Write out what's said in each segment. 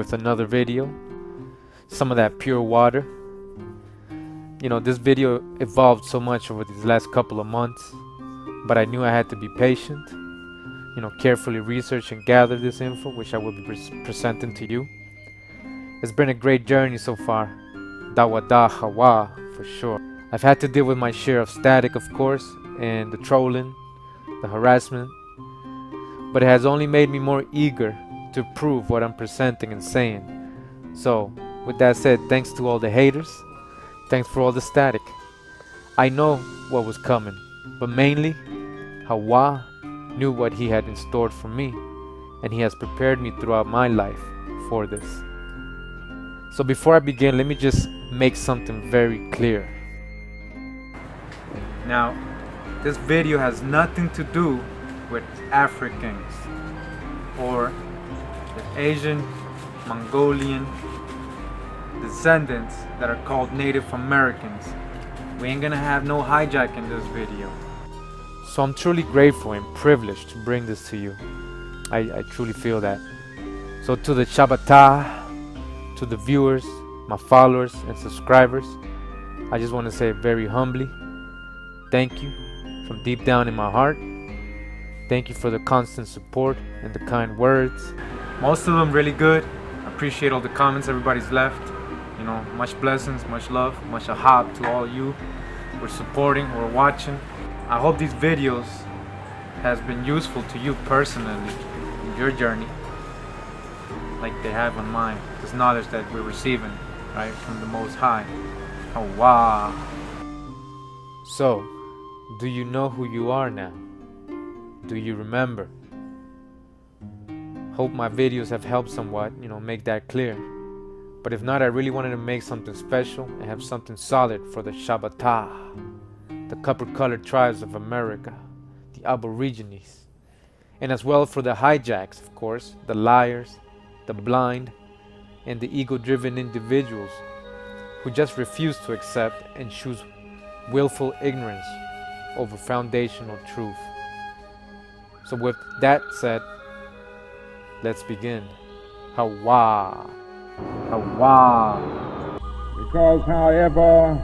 with another video, some of that pure water. This video evolved so much over these last couple of months, but I knew I had to be patient, carefully research and gather this info, which I will be presenting to you. It's been a great journey so far, Dawada Hawa for sure. I've had to deal with my share of static, of course, and the trolling, the harassment, but it has only made me more eager to prove what I'm presenting and saying. So, with that said, thanks to all the haters, thanks for all the static. I know what was coming, but mainly, Hawa knew what he had in store for me, and he has prepared me throughout my life for this. So before I begin, let me just make something very clear. Now, this video has nothing to do with Africans or the Asian, Mongolian descendants that are called Native Americans. We ain't gonna have no hijack in this video. So I'm truly grateful and privileged to bring this to you. I truly feel that. So to the Shabata, to the viewers, my followers and subscribers, I just want to say very humbly, thank you from deep down in my heart. Thank you for the constant support and the kind words. Most of them really good. I appreciate all the comments everybody's left. Much blessings, much love, much ahab to all you who are supporting or watching. I hope these videos has been useful to you personally in your journey, like they have on mine. This knowledge that we're receiving, right, from the Most High. Oh wow. So, do you know who you are now? Do you remember? Hope my videos have helped somewhat, make that clear. But if not, I really wanted to make something special and have something solid for the Shabata, the copper-colored tribes of America, the Aborigines, and as well for the hijacks, of course, the liars, the blind, and the ego-driven individuals who just refuse to accept and choose willful ignorance over foundational truth. So with that said, let's begin. Hawa. Hawa. Because however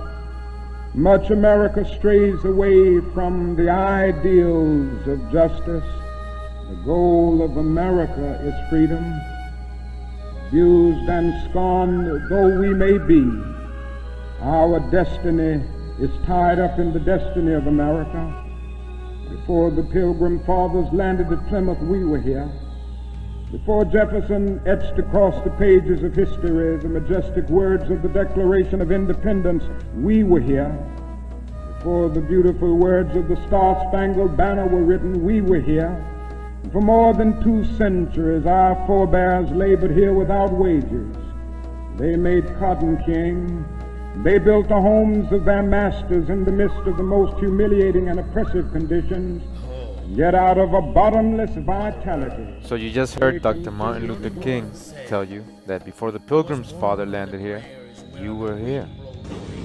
much America strays away from the ideals of justice, the goal of America is freedom. Abused and scorned though we may be, our destiny is tied up in the destiny of America. Before the Pilgrim Fathers landed at Plymouth, we were here. Before Jefferson etched across the pages of history the majestic words of the Declaration of Independence, we were here. Before the beautiful words of the Star-Spangled Banner were written, we were here. And for more than 2 centuries, our forebears labored here without wages. They made cotton king. They built the homes of their masters in the midst of the most humiliating and oppressive conditions, yet out of a bottomless vitality. So you just heard Dr. Martin Luther King tell you that before the Pilgrim's father landed here, you were here.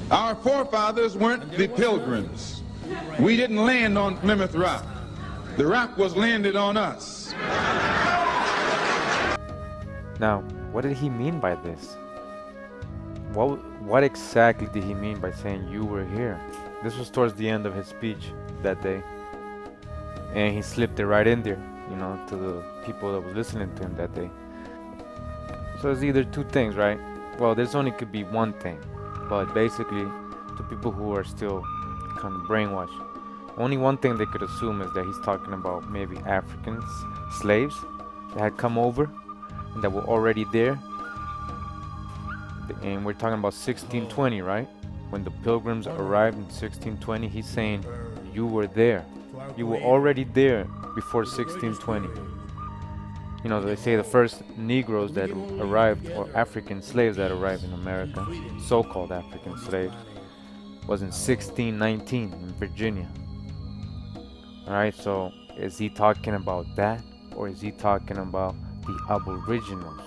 Our forefathers weren't the Pilgrims. We didn't land on Plymouth Rock. The rock was landed on us. Now, what did he mean by this? What exactly did he mean by saying you were here? This was towards the end of his speech that day, and he slipped it right in there, to the people that was listening to him that day. So it's either 2 things, right? Well, there's only could be one thing, but basically, to people who are still kind of brainwashed, only one thing they could assume is that he's talking about maybe Africans, slaves that had come over and that were already there. And we're talking about 1620, right? When the Pilgrims arrived in 1620, he's saying you were there. You were already there before 1620. They say the first Negroes that arrived, or African slaves that arrived in America, so-called African slaves, was in 1619 in Virginia. Alright, so is he talking about that, or is he talking about the Aboriginals?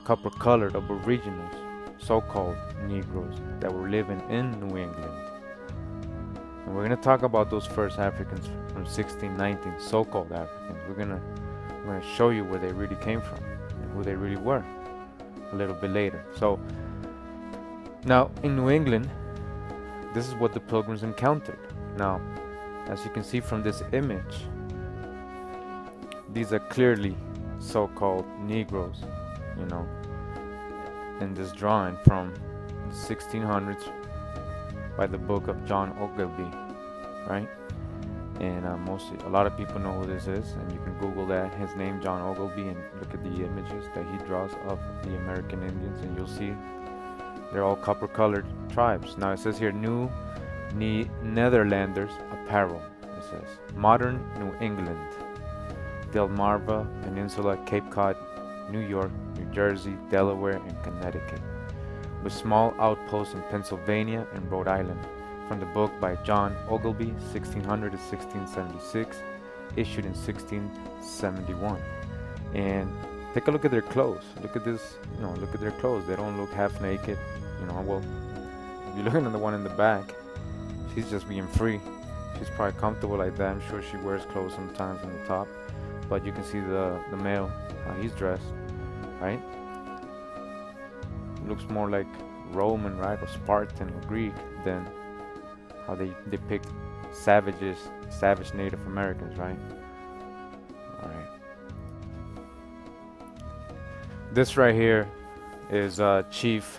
Copper-colored Aboriginals, so-called Negroes that were living in New England. And we're going to talk about those first Africans from 1619, so-called Africans. We're going to show you where they really came from and who they really were. a little bit later. So now in New England, this is what the Pilgrims encountered. Now, as you can see from this image, these are clearly so-called Negroes, you know, in this drawing from the 1600s by the book of John Ogilvy, right? And a lot of people know who this is, and you can Google that, his name, John Ogilvy, and look at the images that he draws of the American Indians, and you'll see they're all copper-colored tribes. Now it says here, New Netherlanders apparel. It says modern New England, Delmarva Peninsula, Cape Cod, New York, New Jersey, Delaware, and Connecticut, with small outposts in Pennsylvania and Rhode Island. From the book by John Ogilvy, 1600 to 1676, issued in 1671. And take a look at their clothes. Look at this, you know, look at their clothes. They don't look half naked, you know. Well, if you're looking at the one in the back, she's just being free. She's probably comfortable like that. I'm sure she wears clothes sometimes on the top, but you can see the male, how he's dressed, right? Looks more like Roman, right, or Spartan or Greek than how they depict savage Native Americans, right? All right. This right here is Chief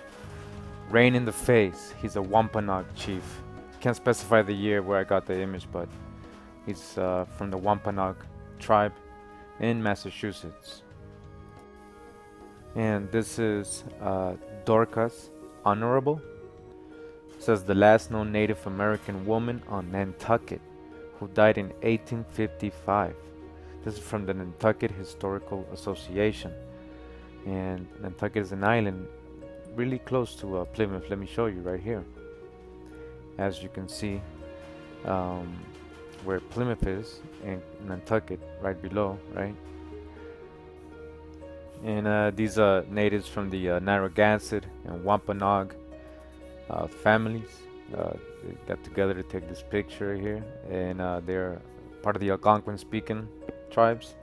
Rain in the Face. He's a Wampanoag chief. Can't specify the year where I got the image, but he's from the Wampanoag tribe in Massachusetts. And this is Dorcas Honorable. It says the last known Native American woman on Nantucket, who died in 1855. This is from the Nantucket Historical Association. And Nantucket is an island really close to Plymouth. Let me show you right here. As you can see, where Plymouth is and Nantucket right below, right? And these are natives from the Narragansett and Wampanoag families. They got together to take this picture here, and they're part of the Algonquin-speaking tribes,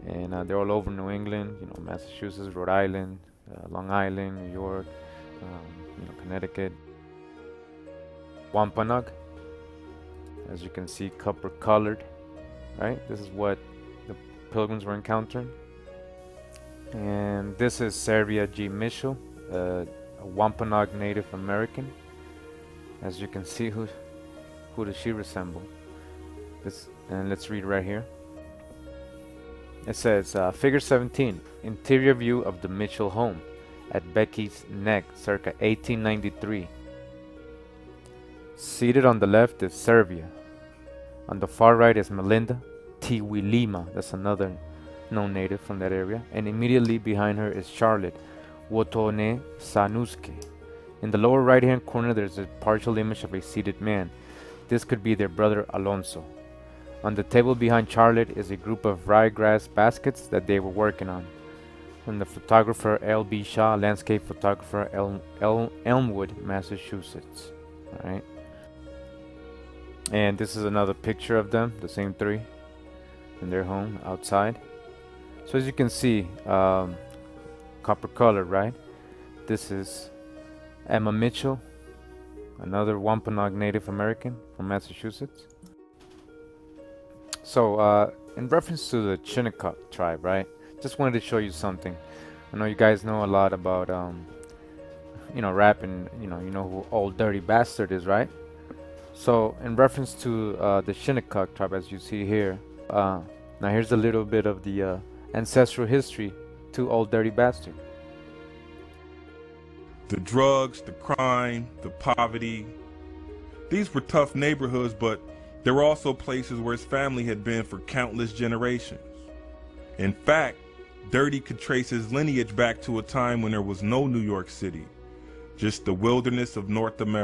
and they're all over New England, you know, Massachusetts, Rhode Island, Long Island, New York, you know, Connecticut. Wampanoag, as you can see, copper-colored, right? This is what the Pilgrims were encountering. And this is Serbia G. Mitchell, a Wampanoag Native American. As you can see, who does she resemble? And let's read right here. It says, Figure 17, interior view of the Mitchell home at Becky's Neck, circa 1893. Seated on the left is Serbia. On the far right is Melinda Tiwilima, that's another known native from that area, and immediately behind her is Charlotte Wotone Sanuske. In the lower right hand corner there's a partial image of a seated man. This could be their brother Alonso. On the table behind Charlotte is a group of ryegrass baskets that they were working on. And the photographer L.B. Shaw, landscape photographer Elmwood, Massachusetts. Alright. And this is another picture of them, the same three, in their home outside. So as you can see, copper colored, right? This is Emma Mitchell, another Wampanoag Native American from Massachusetts. So in reference to the Shinnecock tribe, right? Just wanted to show you something. I know you guys know a lot about you know, rap, and you know who Old Dirty Bastard is, right? So in reference to the Shinnecock tribe, as you see here, now here's a little bit of the ancestral history to Old Dirty Bastard. The drugs, the crime, the poverty. These were tough neighborhoods, but there were also places where his family had been for countless generations. In fact, Dirty could trace his lineage back to a time when there was no New York City, just the wilderness of North America.